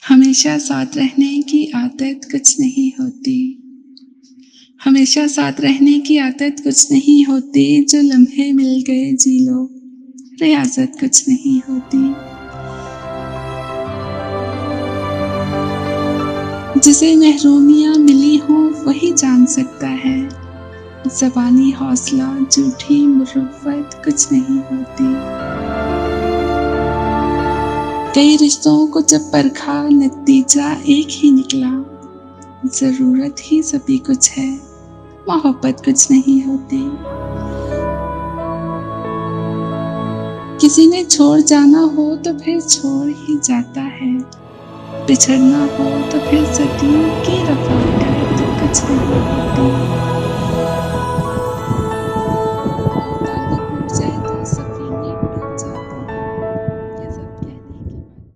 हमेशा साथ रहने की आदत कुछ नहीं होती। हमेशा साथ रहने की आदत कुछ नहीं होती, जो लम्हे मिल गए जी लो, रियाज़त कुछ नहीं होती। जिसे महरूमियाँ मिली हों वही जान सकता है, ज़बानी हौसला झूठी मुरुव्वत कुछ नहीं होती। कई रिश्तों को जब परखा नतीजा एक ही निकला, ज़रूरत ही सभी कुछ है, मोहब्बत कुछ नहीं होती। किसी ने छोड़ जाना हो तो फिर छोड़ ही जाता है, बिछड़ना हो तो फिर सदियों की रफ़ाक़त कुछ नहीं होती।